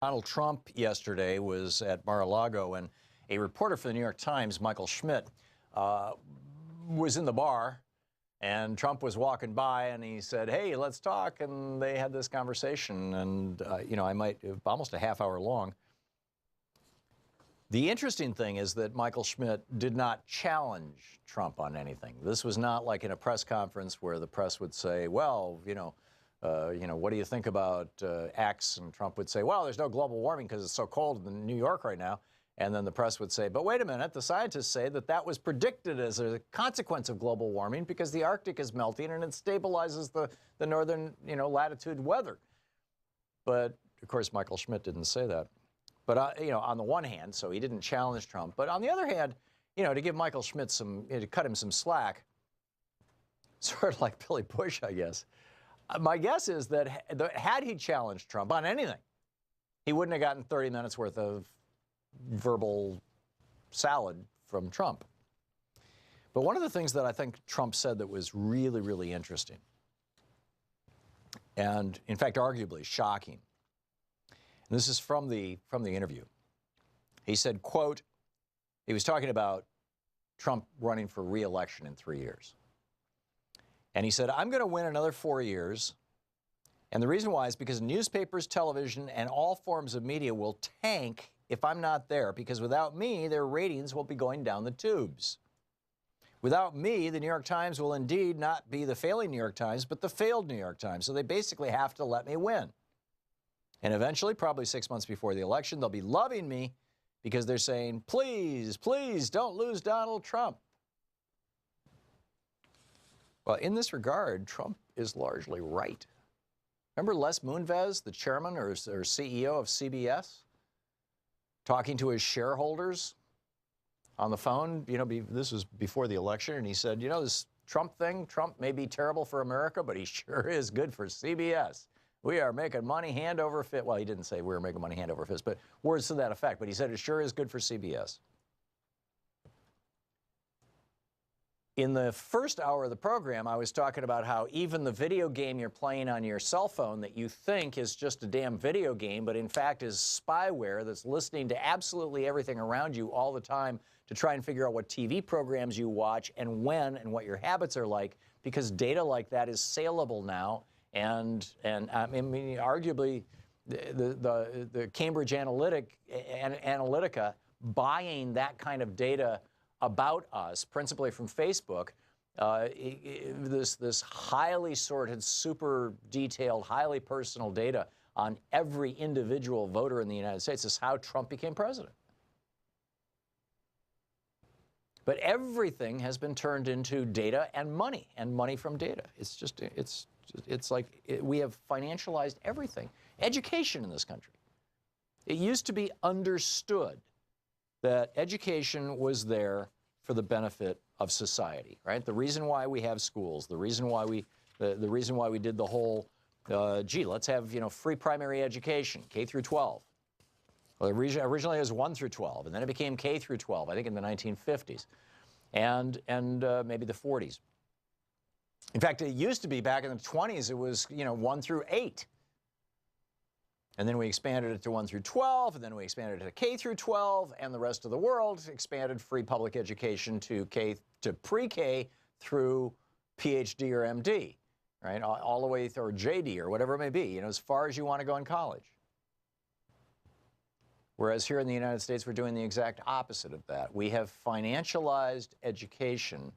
Donald Trump yesterday was at Mar-a-Lago, and a reporter for the New York Times, Michael Schmidt, was in the bar, and Trump was walking by, and he said, "Hey, let's talk." And they had this conversation, and almost a half hour long. The interesting thing is that Michael Schmidt did not challenge Trump on anything. This was not like in a press conference where the press would say, "Well, what do you think about X?" And Trump would say, "Well, there's no global warming because it's so cold in New York right now." And then the press would say, "But wait a minute, the scientists say that that was predicted as a consequence of global warming because the Arctic is melting and it stabilizes the northern, latitude weather." But of course, Michael Schmidt didn't say that. But on the one hand, so he didn't challenge Trump. But on the other hand, to give Michael Schmidt to cut him some slack, sort of like Billy Bush, I guess. My guess is that had he challenged Trump on anything, he wouldn't have gotten 30 minutes worth of verbal salad from Trump. But one of the things that I think Trump said that was really, really interesting, and in fact, arguably shocking, and this is from the interview. He said, quote, he was talking about Trump running for re-election in 3 years. And he said, "I'm going to win another 4 years. And the reason why is because newspapers, television, and all forms of media will tank if I'm not there, because without me, their ratings will be going down the tubes. Without me, the New York Times will indeed not be the failing New York Times, but the failed New York Times. So they basically have to let me win. And eventually, probably 6 months before the election, they'll be loving me because they're saying, please, please don't lose Donald Trump." Well, in this regard, Trump is largely right. Remember Les Moonves, the chairman or CEO of CBS, talking to his shareholders on the phone? This was before the election, and he said, this Trump thing, Trump may be terrible for America, but he sure is good for CBS. We are making money hand over fist. Well, he didn't say we were making money hand over fist, but words to that effect. But he said it sure is good for CBS. In the first hour of the program, I was talking about how even the video game you're playing on your cell phone that you think is just a damn video game, but in fact is spyware that's listening to absolutely everything around you all the time to try and figure out what TV programs you watch and when and what your habits are like, because data like that is saleable now. And I mean, arguably, the Cambridge Analytica buying that kind of data about us, principally from Facebook, this highly sorted, super detailed, highly personal data on every individual voter in the United States is how Trump became president. But everything has been turned into data and money from data. It's like we have financialized everything. Education in this country. It used to be understood that education was there for the benefit of society, right? The reason why we have schools, the reason why we did the whole, let's have free primary education, K through 12. Well, originally it was 1 through 12, and then it became K through 12, I think in the 1950s, and maybe the 40s. In fact, it used to be back in the 20s, it was 1 through 8. And then we expanded it to 1 through 12, and then we expanded it to K through 12, and the rest of the world expanded free public education to pre-K through PhD or MD, right? All the way through, or JD or whatever it may be, as far as you want to go in college. Whereas here in the United States, we're doing the exact opposite of that. We have financialized education.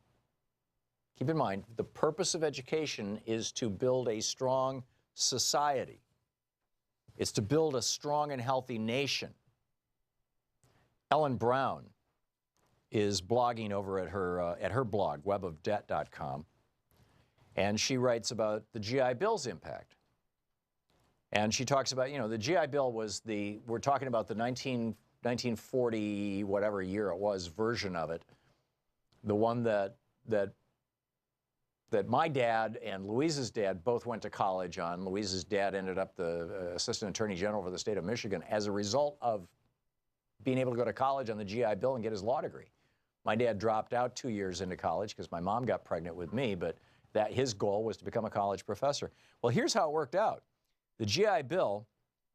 Keep in mind, the purpose of education is to build a strong society. It's to build a strong and healthy nation. Ellen Brown is blogging over at her blog, webofdebt.com, and she writes about the GI Bill's impact. And she talks about, the GI Bill was we're talking about the 1940, whatever year it was, version of it, the one that my dad and Louise's dad both went to college on. Louise's dad ended up the Assistant Attorney General for the state of Michigan as a result of being able to go to college on the GI Bill and get his law degree. My dad dropped out 2 years into college because my mom got pregnant with me, but his goal was to become a college professor. Well, here's how it worked out. The GI Bill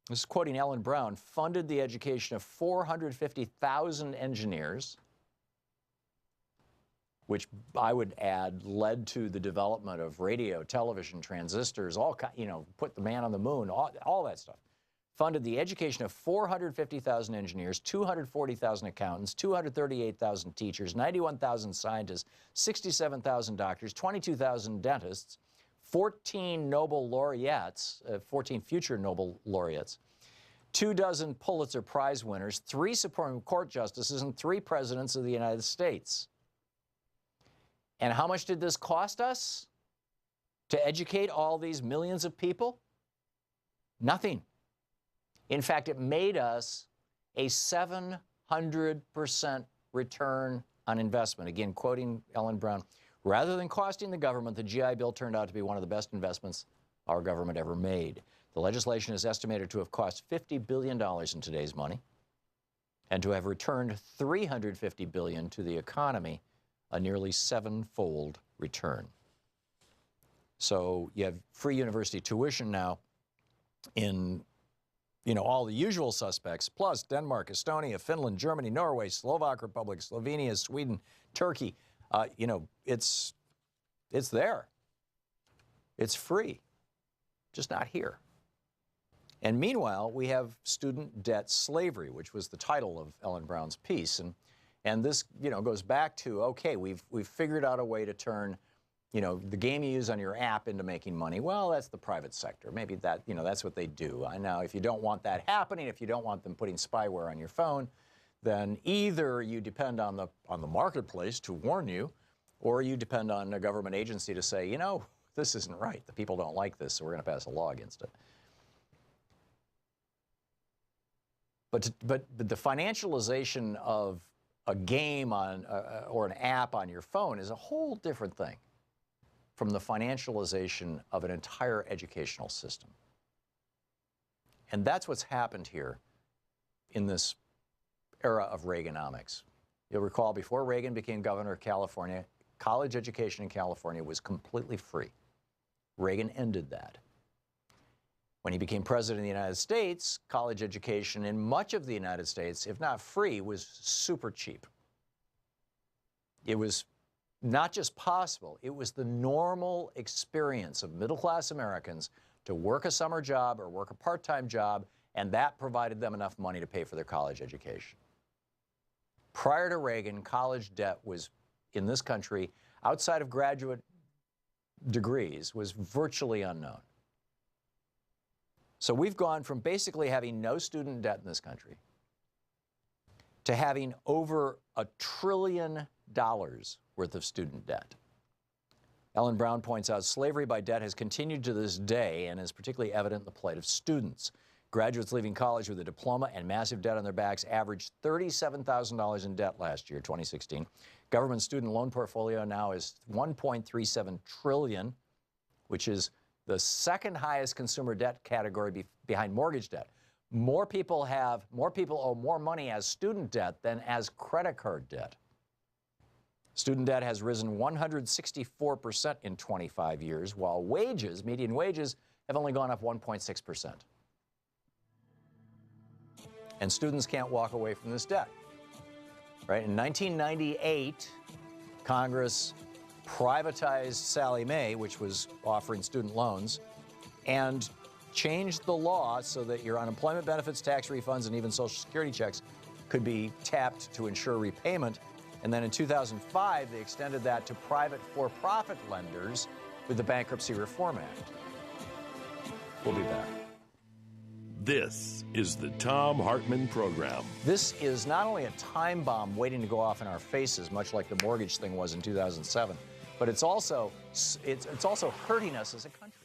this is quoting Ellen Brown, funded the education of 450,000 engineers, which I would add led to the development of radio, television, transistors, put the man on the moon, all that stuff. Funded the education of 450,000 engineers, 240,000 accountants, 238,000 teachers, 91,000 scientists, 67,000 doctors, 22,000 dentists, 14 Nobel laureates, 14 future Nobel laureates, 24 Pulitzer Prize winners, 3 Supreme Court justices, and 3 presidents of the United States. And how much did this cost us to educate all these millions of people? Nothing. In fact, it made us a 700% return on investment. Again, quoting Ellen Brown, rather than costing the government, the GI Bill turned out to be one of the best investments our government ever made. The legislation is estimated to have cost $50 billion in today's money and to have returned $350 billion to the economy, a nearly 7-fold return. So you have free university tuition now in all the usual suspects, plus Denmark, Estonia, Finland, Germany, Norway, Slovak Republic, Slovenia, Sweden, Turkey. It's there. It's free, just not here. And meanwhile, we have student debt slavery, which was the title of Ellen Brown's piece. And this, goes back to, okay, we've figured out a way to turn, the game you use on your app into making money. Well, that's the private sector. Maybe that, that's what they do. Now, if you don't want that happening, if you don't want them putting spyware on your phone, then either you depend on the marketplace to warn you, or you depend on a government agency to say, this isn't right. The people don't like this, so we're going to pass a law against it. But the financialization of a game or an app on your phone is a whole different thing from the financialization of an entire educational system. And that's what's happened here in this era of Reaganomics. You'll recall before Reagan became governor of California, college education in California was completely free. Reagan ended that. When he became president of the United States, college education in much of the United States, if not free, was super cheap. It was not just possible, it was the normal experience of middle-class Americans to work a summer job or work a part-time job, and that provided them enough money to pay for their college education. Prior to Reagan, college debt was, in this country, outside of graduate degrees, was virtually unknown. So we've gone from basically having no student debt in this country to having over $1 trillion worth of student debt. Ellen Brown points out slavery by debt has continued to this day and is particularly evident in the plight of students. Graduates leaving college with a diploma and massive debt on their backs averaged $37,000 in debt last year, 2016. Government student loan portfolio now is $1.37 trillion, which is the second highest consumer debt category behind mortgage debt. More people owe more money as student debt than as credit card debt. Student debt has risen 164% in 25 years, while wages, median wages, have only gone up 1.6%. And students can't walk away from this debt. Right? In 1998, Congress privatized Sallie Mae, which was offering student loans, and changed the law so that your unemployment benefits, tax refunds, and even Social Security checks could be tapped to ensure repayment. And then in 2005, they extended that to private for-profit lenders with the Bankruptcy Reform Act. We'll be back. This is the Thom Hartmann Program. This is not only a time bomb waiting to go off in our faces, much like the mortgage thing was in 2007, but it's also hurting us as a country.